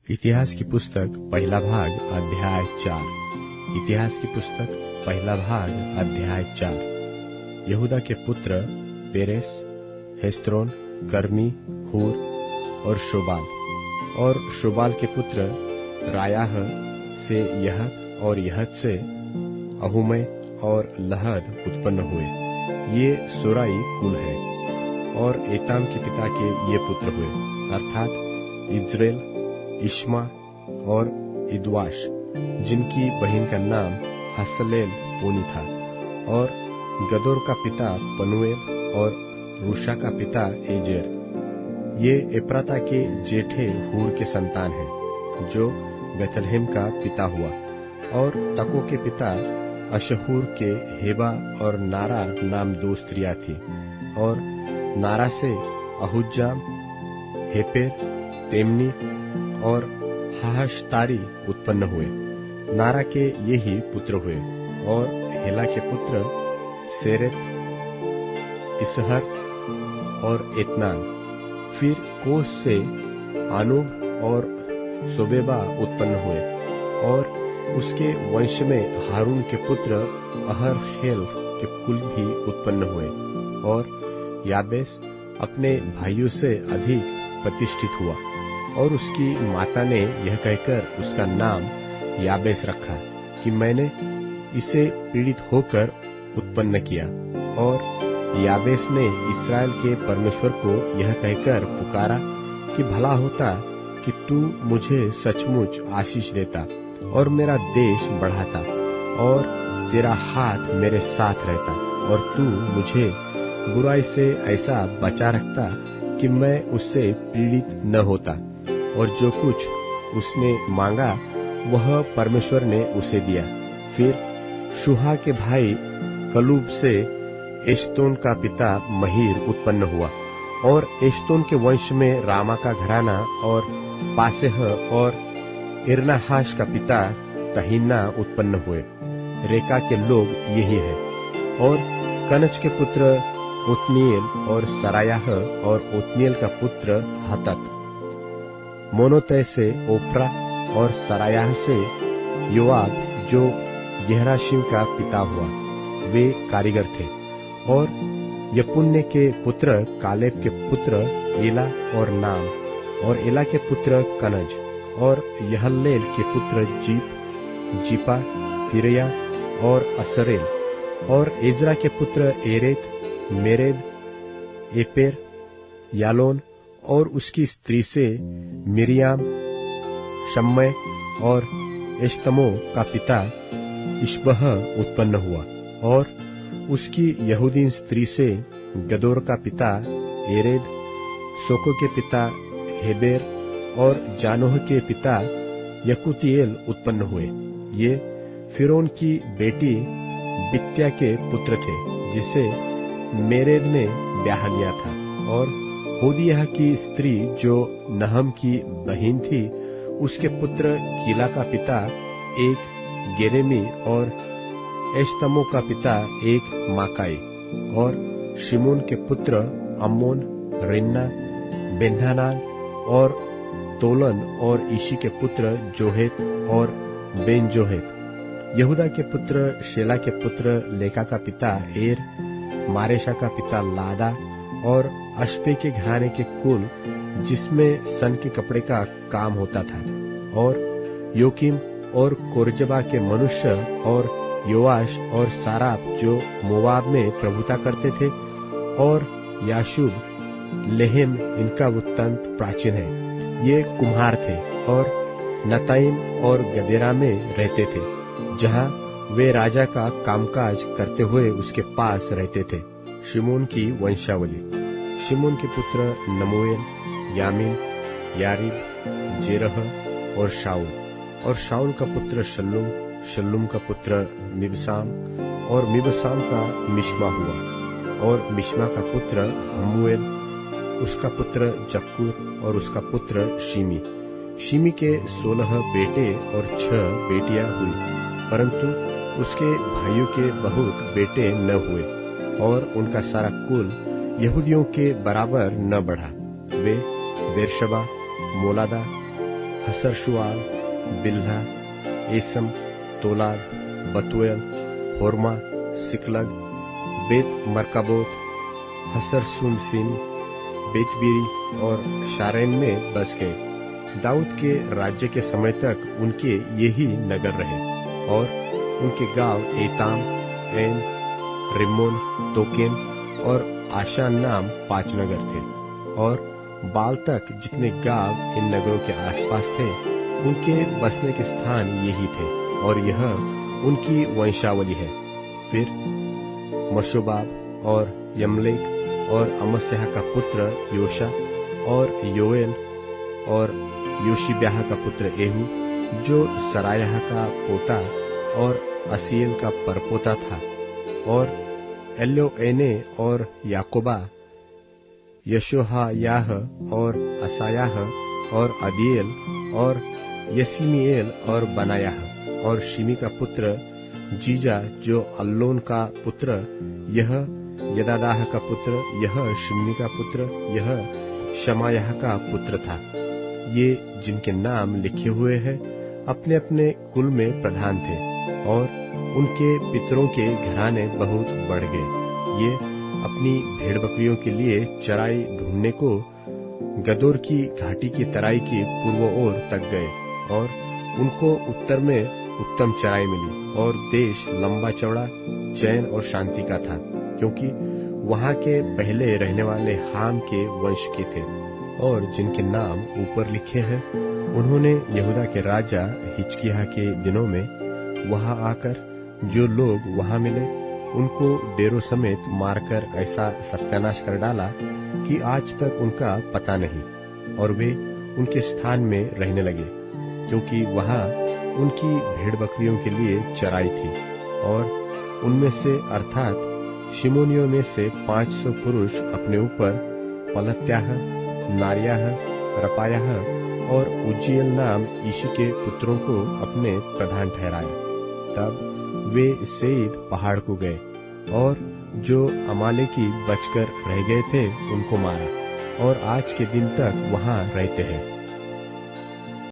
इतिहास की पुस्तक पहला भाग अध्याय 4। इतिहास की पुस्तक पहला भाग अध्याय 4। यहूदा के पुत्र पेरेस, हेस्रोन, कर्मी, हूर और शोबाल। और शोबाल के पुत्र रायाह से यहत और यहत से अहुमै और लहद उत्पन्न हुए। ये सोराई कुल है। और एताम के पिता के ये पुत्र हुए, अर्थात इज्रेल, इश्मा और इद्वाश, जिनकी बहन का नाम हसलेल पोनी था। और गदोर का पिता पनुएल और रूशा का पिता एजेर। ये एप्राता के जेठे हूर के संतान हैं, जो बेथलहेम का पिता हुआ। और तको के पिता अशहूर के हेबा और नारा नाम दो स्त्रियां थी। और नारा से अहुज्जाम, हेपेर, तेमनी और हाहशतारी उत्पन्न हुए। नारा के ये ही पुत्र हुए। और हेला के पुत्र सेरेत, इसहर और एतनान। फिर कोस से आनूब और सोबेबा उत्पन्न हुए। और उसके वंश में हारून के पुत्र अहरखेल के कुल भी उत्पन्न हुए। और याबेस अपने भाइयों से अधिक प्रतिष्ठित हुआ। और उसकी माता ने यह कहकर उसका नाम याबेस रखा कि मैंने इसे पीड़ित होकर उत्पन्न किया। और याबेस ने इस्राएल के परमेश्वर को यह कहकर पुकारा कि भला होता कि तू मुझे सचमुच आशीष देता और मेरा देश बढ़ाता, और तेरा हाथ मेरे साथ रहता, और तू मुझे बुराई से ऐसा बचा रखता कि मैं उससे पीड़ित न होता। और जो कुछ उसने मांगा वह परमेश्वर ने उसे दिया। फिर शुहा के भाई कलूब से एश्तोन का पिता महीर उत्पन्न हुआ। और एश्तोन के वंश में रामा का घराना और पासेह और इरनाहाश का पिता तहीना उत्पन्न हुए। रेका के लोग यही है। और कनज के पुत्र ओत्नीएल और सरायाह, और ओत्नीएल का पुत्र हतत। मोनोतै से ओप्रा, और सरायाह से योआब, जो गेहराशिम का पिता हुआ। वे कारीगर थे। और यपुन्ने के पुत्र कालेब के पुत्र एला और नाम, और एला के पुत्र कनज, और यहल्लेल के पुत्र जीपा, तिरया और असरेल। और एजरा के पुत्र एरेत, मेरेद, एपेर, यालोन, और उसकी स्त्री से मिरियाम, शम्मै और एश्तमो का पिता इश्बह उत्पन्न हुआ। और उसकी यहूदीन स्त्री से गदोर का पिता एरेद, सोको के पिता हेबेर, और जानोह के पिता यकुतिएल उत्पन्न हुए। ये फिरौन की बेटी बित्या के पुत्र थे, जिसे मेरेद ने ब्याह लिया था। और होदियह की स्त्री जो नहम की बहन थी, उसके पुत्र कीला का पिता एक गेरेमी, और एश्तमो का पिता एक माकाई। और शिमोन के पुत्र अम्मोन, रिन्ना, बेन्हानान और तोलन, और ईशी के पुत्र जोहेत और बेन जोहेत। यहूदा के पुत्र शेला के पुत्र लेका का पिता एर, मारेशा का पिता लादा, और अश्पे के घराने के कुल, जिसमें सन के कपड़े का काम होता था। और योकीम और कोरजबा के मनुष्य, और योआश और साराप, जो मोवाब में प्रभुता करते थे। और याशुब, लेहेम, इनका वृत्तांत प्राचीन है। ये कुम्हार थे और नताइम और गदेरा में रहते थे, जहाँ वे राजा का कामकाज करते हुए उसके पास रहते थे। शिमोन की वंशावली। शिमोन के पुत्र नमूएल, यामीन, यारीब, जेरह और शाऊल। और शाऊल का पुत्र शल्लूम, शल्लूम का पुत्र मिबसाम, और मिबसाम का मिश्मा हुआ। और मिश्मा का पुत्र हमुएल, उसका पुत्र जक्कूर, और उसका पुत्र शिमी। शिमी के 16 बेटे और 6 बेटियां हुई, परंतु उसके भाइयों के बहुत बेटे न हुए। और उनका सारा कुल यहूदियों के बराबर न बढ़ा। वे बेरशबा, मोलादा, हसरशुआल, बिल्हा, एसम, तोलाद, बतुएल, होरमा, सिकलग, बेत मरकाबोत, हसरसुनसिन, बेतबीरी और शारेन में बस गए। दाऊद के राज्य के समय तक उनके यही नगर रहे और उनके गांव एताम, एन, रिम्मोन, तोकेन और आशान नाम 5 नगर थे। और बाल तक जितने गांव इन नगरों के आसपास थे उनके बसने के स्थान यही थे और यह उनकी वंशावली है। फिर मशोबाब और यमलेक और अमस्याह का पुत्र योशा और योएल और योशिब्याह का पुत्र एहू जो सरायाह का पोता और असीएल का परपोता था, और एल्योएने और याकोबा, यशोहायाह और असायाह और अदीएल और यसीमीएल और बनायाह और शिमी का पुत्र जीजा जो अल्लोन का पुत्र, यह यदादाह का पुत्र, यह शिमी का पुत्र, यह शमायाह का पुत्र था। ये जिनके नाम लिखे हुए हैं अपने अपने कुल में प्रधान थे और उनके पितरों के घराने बहुत बढ़ गए। ये अपनी भेड़ बकरियों के लिए चराई ढूंढने को गदोर की घाटी की तराई की पूर्व ओर तक गए और उनको उत्तर में उत्तम चराई मिली और देश लंबा चौड़ा, चैन और शांति का था, क्योंकि वहां के पहले रहने वाले हाम के वंश के थे। और जिनके नाम ऊपर लिखे हैं उन्होंने यहूदा के राजा हिजकिय्याह के दिनों में वहां आकर जो लोग वहां मिले उनको डेरों समेत मारकर ऐसा सत्यानाश कर डाला कि आज तक उनका पता नहीं, और वे उनके स्थान में रहने लगे, क्योंकि वहां उनकी भेड़ बकरियों के लिए चराई थी। और उनमें से अर्थात शिमोनियों में से 500 पुरुष अपने ऊपर पलत्याह, नारियाह, रपायाह और उज्जीएल नाम ईशी के पुत्रों को अपने प्रधान ठहराए। तब वे सेईद पहाड़ को गए और जो अमालेकी बचकर रह गए थे उनको मारा और आज के दिन तक वहां रहते हैं।